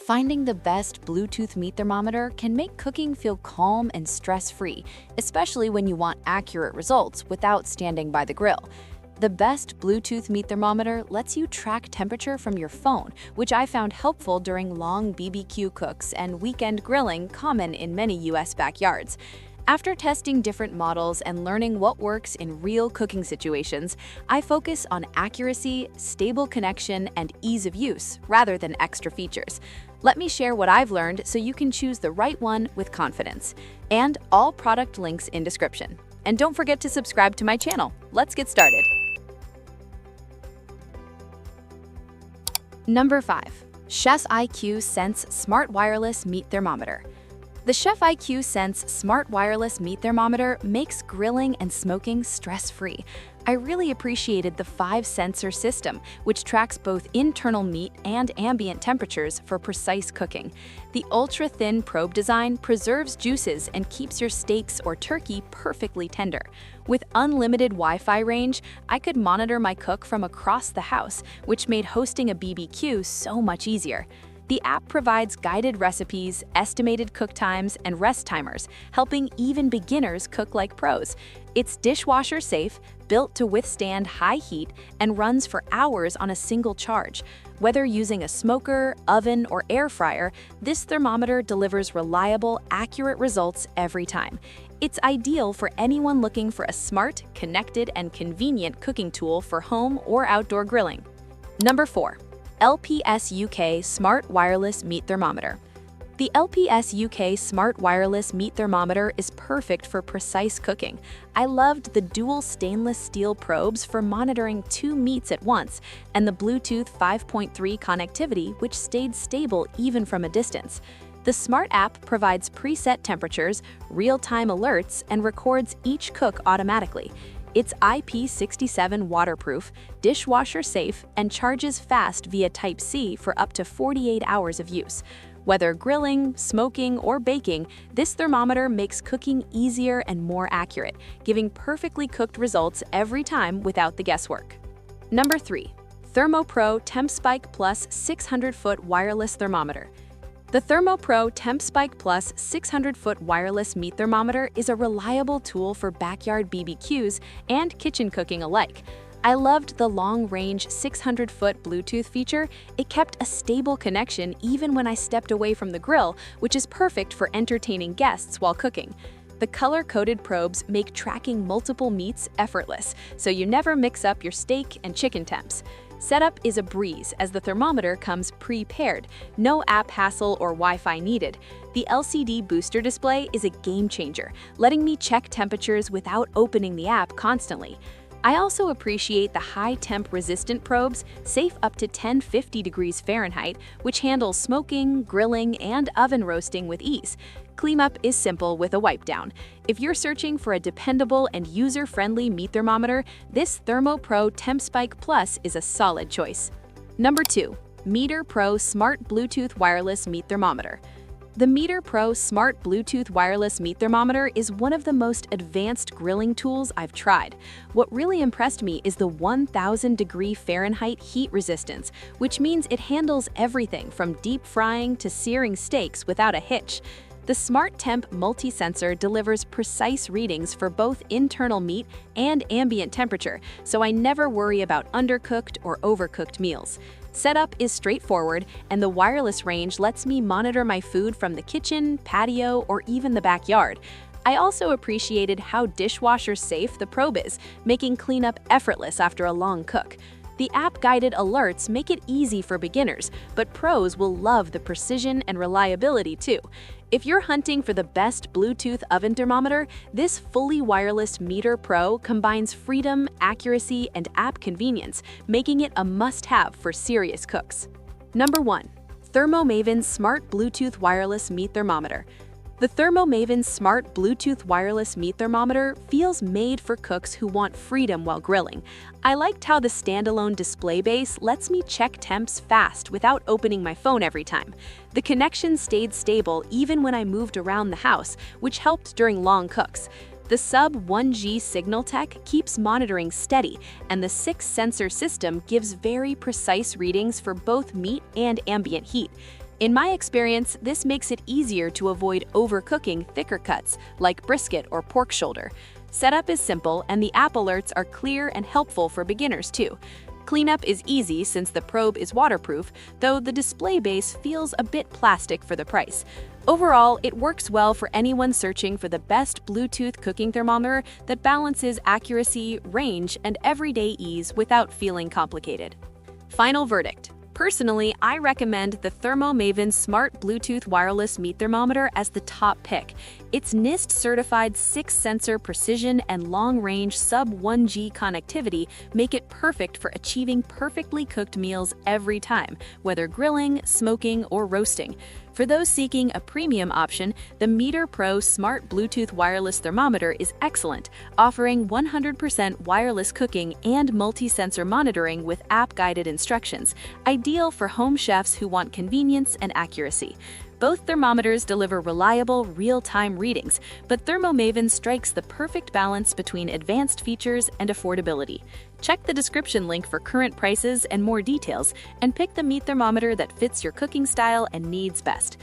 Finding the best Bluetooth meat thermometer can make cooking feel calm and stress-free, especially when you want accurate results without standing by the grill. The best Bluetooth meat thermometer lets you track temperature from your phone, which I found helpful during long BBQ cooks and weekend grilling common in many US backyards. After testing different models and learning what works in real cooking situations, I focus on accuracy, stable connection, and ease of use rather than extra features. Let me share what I've learned so you can choose the right one with confidence. And all product links in description. And don't forget to subscribe to my channel. Let's get started. Number 5. Chef IQ Sense Smart Wireless Meat Thermometer. The Chef IQ Sense Smart Wireless Meat Thermometer makes grilling and smoking stress-free. I really appreciated the 5-sensor system, which tracks both internal meat and ambient temperatures for precise cooking. The ultra-thin probe design preserves juices and keeps your steaks or turkey perfectly tender. With unlimited Wi-Fi range, I could monitor my cook from across the house, which made hosting a BBQ so much easier. The app provides guided recipes, estimated cook times, and rest timers, helping even beginners cook like pros. It's dishwasher safe, built to withstand high heat, and runs for hours on a single charge. Whether using a smoker, oven, or air fryer, this thermometer delivers reliable, accurate results every time. It's ideal for anyone looking for a smart, connected, and convenient cooking tool for home or outdoor grilling. Number 4. LPS UK Smart Wireless Meat Thermometer. The LPS UK Smart Wireless Meat Thermometer is perfect for precise cooking. I loved the dual stainless steel probes for monitoring 2 meats at once, and the Bluetooth 5.3 connectivity, which stayed stable even from a distance. The smart app provides preset temperatures, real-time alerts, and records each cook automatically. It's IP67 waterproof, dishwasher safe, and charges fast via Type-C for up to 48 hours of use. Whether grilling, smoking, or baking, this thermometer makes cooking easier and more accurate, giving perfectly cooked results every time without the guesswork. Number 3. ThermoPro TempSpike Plus 600-foot wireless thermometer. The ThermoPro TempSpike Plus 600-foot wireless meat thermometer is a reliable tool for backyard BBQs and kitchen cooking alike. I loved the long-range 600-foot Bluetooth feature. It kept a stable connection even when I stepped away from the grill, which is perfect for entertaining guests while cooking. The color-coded probes make tracking multiple meats effortless, so you never mix up your steak and chicken temps. Setup is a breeze as the thermometer comes pre-paired, no app hassle or Wi-Fi needed. The LCD booster display is a game changer, letting me check temperatures without opening the app constantly. I also appreciate the high-temp resistant probes, safe up to 1050 degrees Fahrenheit, which handle smoking, grilling, and oven roasting with ease. Cleanup is simple with a wipe down. If you're searching for a dependable and user-friendly meat thermometer, this ThermoPro TempSpike Plus is a solid choice. Number 2. Meter Pro Smart Bluetooth Wireless Meat Thermometer. The Meter Pro Smart Bluetooth Wireless Meat Thermometer is one of the most advanced grilling tools I've tried. What really impressed me is the 1000-degree Fahrenheit heat resistance, which means it handles everything from deep frying to searing steaks without a hitch. The Smart Temp multi-sensor delivers precise readings for both internal meat and ambient temperature, so I never worry about undercooked or overcooked meals. Setup is straightforward, and the wireless range lets me monitor my food from the kitchen, patio, or even the backyard. I also appreciated how dishwasher safe the probe is, making cleanup effortless after a long cook. The app-guided alerts make it easy for beginners, but pros will love the precision and reliability too. If you're hunting for the best Bluetooth oven thermometer, this fully wireless Meter Pro combines freedom, accuracy, and app convenience, making it a must-have for serious cooks. Number 1. ThermoMaven Smart Bluetooth Wireless Meat Thermometer. The ThermoMaven Smart Bluetooth Wireless Meat Thermometer feels made for cooks who want freedom while grilling. I liked how the standalone display base lets me check temps fast without opening my phone every time. The connection stayed stable even when I moved around the house, which helped during long cooks. The sub-1G signal tech keeps monitoring steady, and the 6-sensor system gives very precise readings for both meat and ambient heat. In my experience, this makes it easier to avoid overcooking thicker cuts, like brisket or pork shoulder. Setup is simple, and the app alerts are clear and helpful for beginners too. Cleanup is easy since the probe is waterproof, though the display base feels a bit plastic for the price. Overall, it works well for anyone searching for the best Bluetooth cooking thermometer that balances accuracy, range, and everyday ease without feeling complicated. Final verdict. Personally, I recommend the ThermoMaven Smart Bluetooth Wireless Meat Thermometer as the top pick. Its NIST-certified 6-sensor precision and long-range sub-1G connectivity make it perfect for achieving perfectly cooked meals every time, whether grilling, smoking, or roasting. For those seeking a premium option, the Meter Pro Smart Bluetooth Wireless Thermometer is excellent, offering 100% wireless cooking and multi-sensor monitoring with app-guided instructions, ideal for home chefs who want convenience and accuracy. Both thermometers deliver reliable, real-time readings, but ThermoMaven strikes the perfect balance between advanced features and affordability. Check the description link for current prices and more details, and pick the meat thermometer that fits your cooking style and needs best.